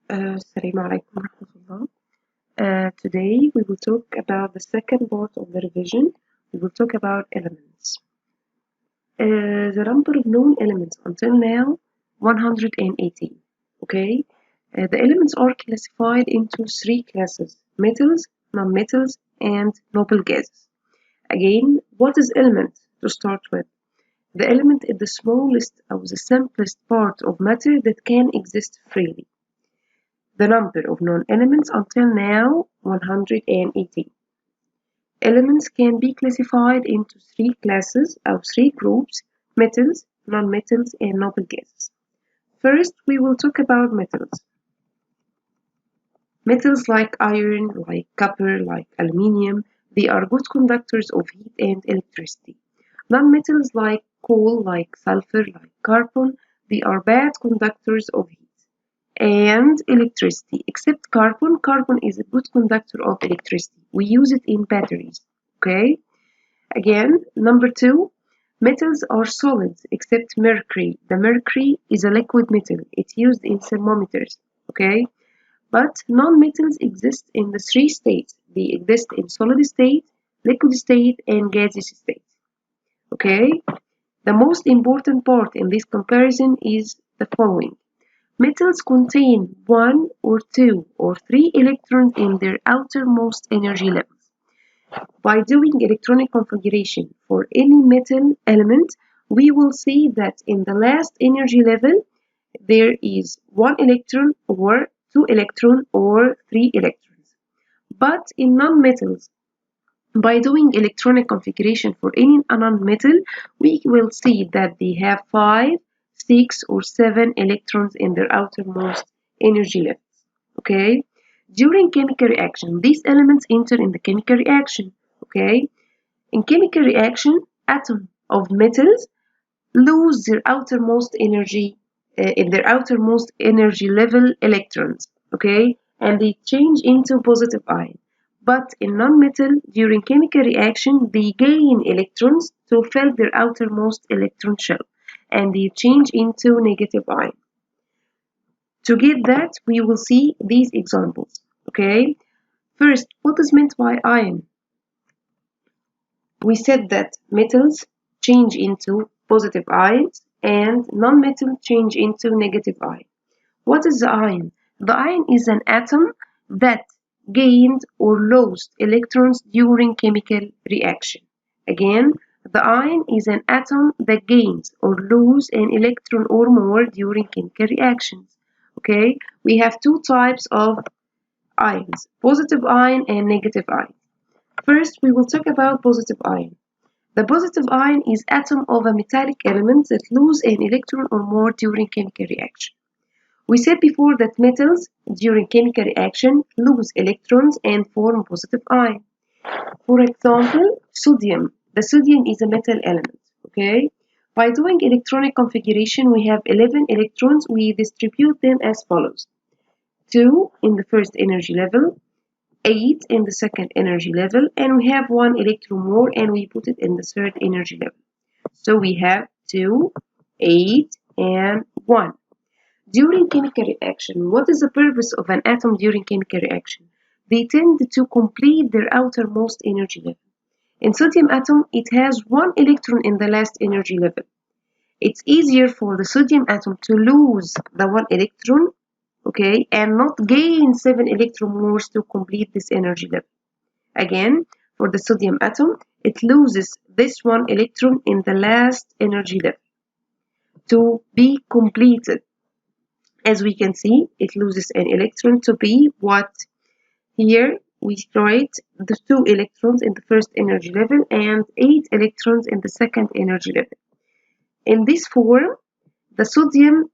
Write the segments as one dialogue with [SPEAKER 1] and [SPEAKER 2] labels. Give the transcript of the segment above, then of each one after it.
[SPEAKER 1] Assalamu alaikum warahmatullah. Today we will talk about the second part of the revision. We will talk about elements. The number of known elements until now, 118. Okay? The elements are classified into three classes: metals, non-metals, and noble gases. Again, what is element to start with? The element is the smallest or the simplest part of matter that can exist freely. The number of known elements until now, 118. Elements can be classified into three classes or three groups: metals, non-metals, and noble gases. First, we will talk about metals. Metals like iron, like copper, like aluminium, they are good conductors of heat and electricity. Non-metals like coal, like sulfur, like carbon, they are bad conductors of heat and electricity. Except carbon. Carbon is a good conductor of electricity. We use it in batteries. Okay? Again, number two, metals are solids except mercury. The mercury is a liquid metal. It's used in thermometers. Okay? But non-metals exist in the three states. They exist in solid state, liquid state, and gaseous state. Okay? The most important part in this comparison is the following. Metals contain one or two or three electrons in their outermost energy levels. By doing electronic configuration for any metal element, we will see that in the last energy level, there is one electron or two electrons or three electrons. But in non-metals, by doing electronic configuration for any non-metal, we will see that they have 5, 6, or 7 electrons in their outermost energy levels. Okay? During chemical reaction, these elements enter in the chemical reaction. Okay? In chemical reaction, atoms of metals lose their outermost energy in their outermost energy level electrons. Okay? And they change into positive ion. But in non-metal, during chemical reaction, they gain electrons to fill their outermost electron shell, and they change into negative ion. To get that, we will see these examples. Okay? First, what is meant by ion? We said that metals change into positive ions and non-metal change into negative ion. What is the ion? The ion is an atom that gained or lost electrons during chemical reaction. Again, the ion is an atom that gains or loses an electron or more during chemical reactions. Okay, we have two types of ions, positive ion and negative ion. First, we will talk about positive ion. The positive ion is atom of a metallic element that lose an electron or more during chemical reaction. We said before that metals during chemical reaction lose electrons and form positive ion. For example, sodium. The sodium is a metal element. Okay? By doing electronic configuration, we have 11 electrons. We distribute them as follows: 2 in the first energy level, 8 in the second energy level, and we have 1 electron more and we put it in the third energy level. So we have 2, 8, and 1. During chemical reaction, what is the purpose of an atom during chemical reaction? They tend to complete their outermost energy level. In sodium atom, it has 1 electron in the last energy level. It's easier for the sodium atom to lose the 1 electron, okay, and not gain 7 electron more to complete this energy level. Again, for the sodium atom, it loses this 1 electron in the last energy level to be completed. As we can see, it loses an electron to be what? Here we write the 2 electrons in the first energy level and 8 electrons in the second energy level. In this form, the sodium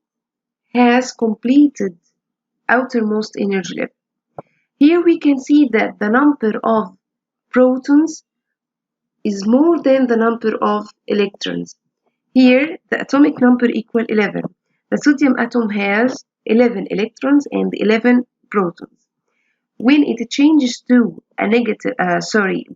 [SPEAKER 1] has completed outermost energy level. Here we can see that the number of protons is more than the number of electrons. Here, the atomic number equals 11. The sodium atom has 11 electrons and 11 protons. When it changes to a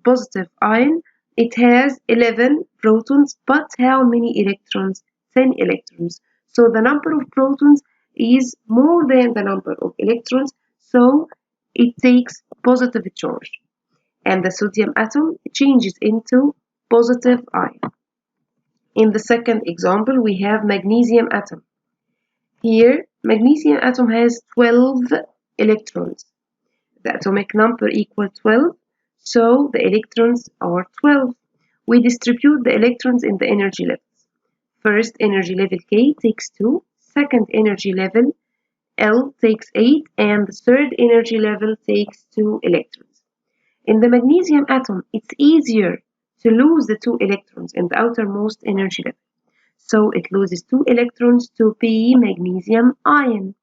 [SPEAKER 1] positive ion, it has 11 protons, but how many electrons? 10 electrons. So the number of protons is more than the number of electrons, so it takes positive charge. And the sodium atom changes into positive ion. In the second example, we have magnesium atom. Here, magnesium atom has 12 electrons. The atomic number equals 12, so the electrons are 12. We distribute the electrons in the energy levels. First energy level K takes 2, second energy level L takes 8, and the third energy level takes 2 electrons. In the magnesium atom, it's easier to lose the 2 electrons in the outermost energy level. So it loses 2 electrons to be magnesium ion.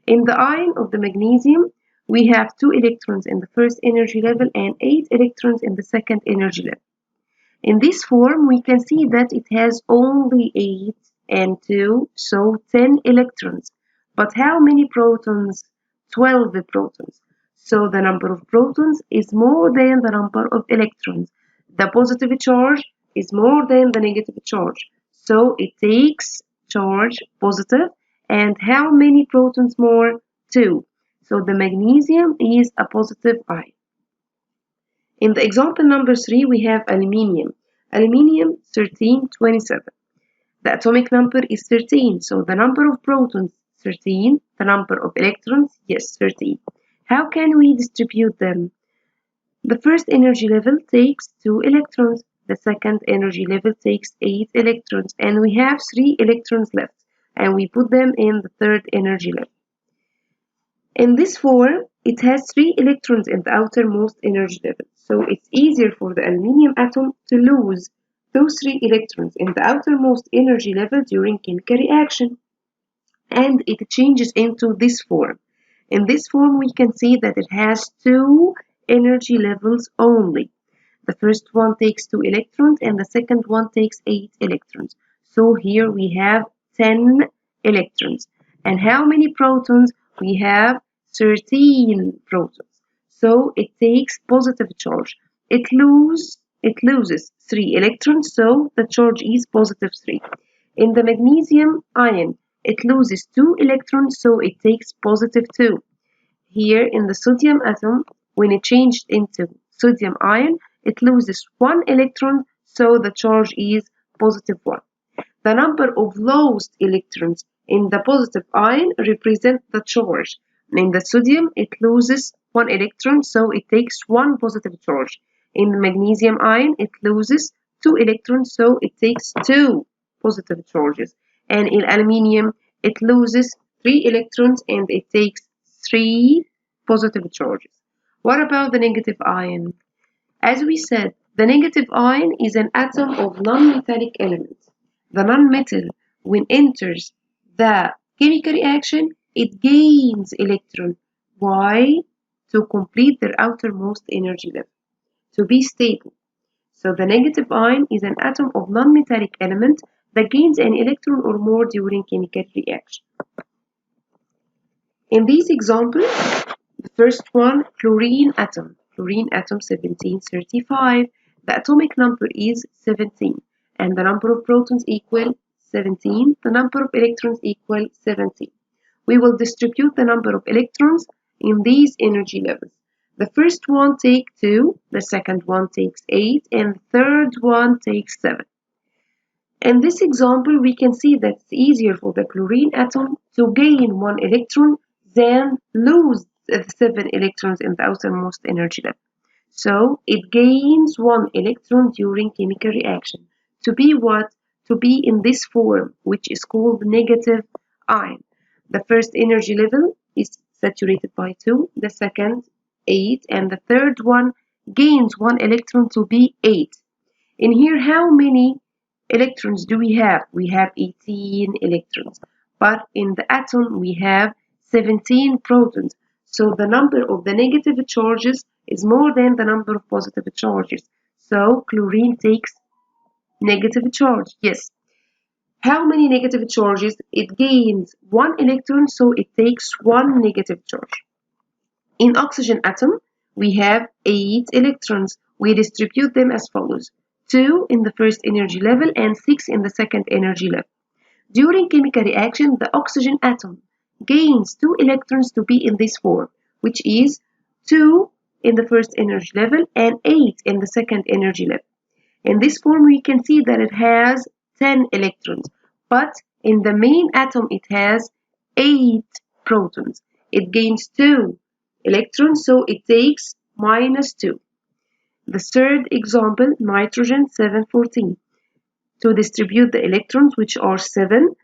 [SPEAKER 1] In the ion of the magnesium, we have 2 electrons in the first energy level and 8 electrons in the second energy level. In this form, we can see that it has only 8 and 2, so 10 electrons. But how many protons? 12 protons. So the number of protons is more than the number of electrons. The positive charge is more than the negative charge. So it takes charge positive. And how many protons more? 2. So the magnesium is a positive ion. In the example number 3, we have aluminium. Aluminium 1327. The atomic number is 13, so the number of protons 13, the number of electrons, yes, 13. How can we distribute them? The first energy level takes 2 electrons, the second energy level takes 8 electrons, and we have 3 electrons left, and we put them in the third energy level. In this form, it has 3 electrons in the outermost energy level, so it's easier for the aluminium atom to lose those 3 electrons in the outermost energy level during chemical reaction. And it changes into this form. In this form, we can see that it has 2 energy levels only. The first one takes 2 electrons and the second one takes 8 electrons. So here we have 10 electrons. And how many protons? We have 13 protons. So it takes positive charge. It loses 3 electrons, so the charge is positive 3. In the magnesium ion, it loses 2 electrons, so it takes positive 2. Here in the sodium atom, when it changed into sodium ion, it loses 1 electron, so the charge is positive 1. The number of lost electrons in the positive ion represent the charge. In the sodium, it loses 1 electron, so it takes 1 positive charge. In the magnesium ion, it loses 2 electrons, so it takes 2 positive charges. And in aluminium, it loses 3 electrons and it takes 3 positive charges. What about the negative ion? As we said, the negative ion is an atom of non-metallic element. The non-metal, when enters the chemical reaction, it gains electron. Why? To complete their outermost energy level, to be stable. So the negative ion is an atom of non-metallic element that gains an electron or more during chemical reaction. In these examples, the first one, chlorine atom 1735. The atomic number is 17, and the number of protons equal 17. The number of electrons equal 17. We will distribute the number of electrons in these energy levels. The first one takes 2, the second one takes 8, and the third one takes 7. In this example, we can see that it's easier for the chlorine atom to gain 1 electron than lose the 7 electrons in the outermost energy level. So it gains 1 electron during chemical reaction. To be what? To be in this form, which is called negative ion. The first energy level is saturated by 2, the second 8, and the third one gains 1 electron to be 8. In here, how many electrons do we have? We have 18 electrons. But in the atom, we have 17 protons. So the number of the negative charges is more than the number of positive charges. So chlorine takes negative charge. Yes. How many negative charges? It gains 1 electron, so it takes 1 negative charge. In oxygen atom, we have 8 electrons. We distribute them as follows: 2 in the first energy level and 6 in the second energy level. During chemical reaction, the oxygen atom gains 2 electrons to be in this form, which is 2 in the first energy level and 8 in the second energy level. In this form, we can see that it has 10 electrons, but in the main atom, it has 8 protons. It gains 2 electrons, so it takes -2. The third example, nitrogen 714. To distribute the electrons, which are 7,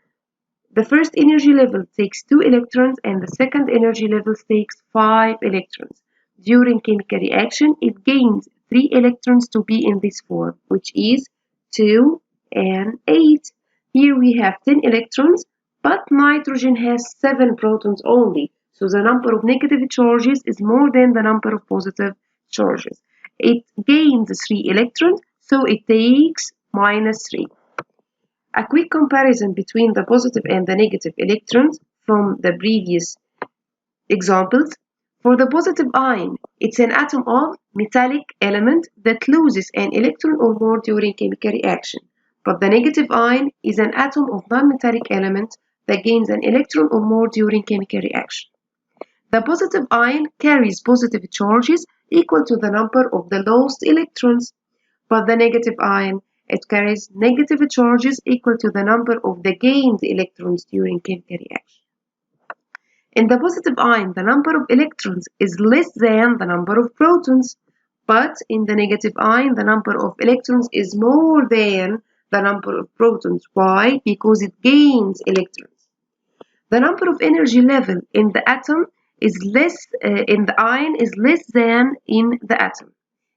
[SPEAKER 1] the first energy level takes 2 electrons and the second energy level takes 5 electrons. During chemical reaction, it gains 3 electrons to be in this form, which is 2 and 8. Here we have 10 electrons, but nitrogen has 7 protons only, so the number of negative charges is more than the number of positive charges. It gains 3 electrons, so it takes -3. A quick comparison between the positive and the negative electrons from the previous examples. For the positive ion, it's an atom of metallic element that loses an electron or more during chemical reaction. But the negative ion is an atom of non-metallic element that gains an electron or more during chemical reaction. The positive ion carries positive charges equal to the number of the lost electrons, but the negative ion, it carries negative charges equal to the number of the gained electrons during chemical reaction. In the positive ion, the number of electrons is less than the number of protons, but in the negative ion, the number of electrons is more than the number of protons. Why? Because it gains electrons. The number of energy level in the atom is less in the ion is less than in the atom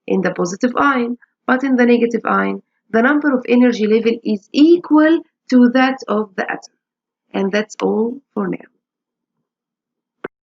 [SPEAKER 1] in the positive ion, but in the negative ion, the number of energy level is equal to that of the atom. And that's all for now.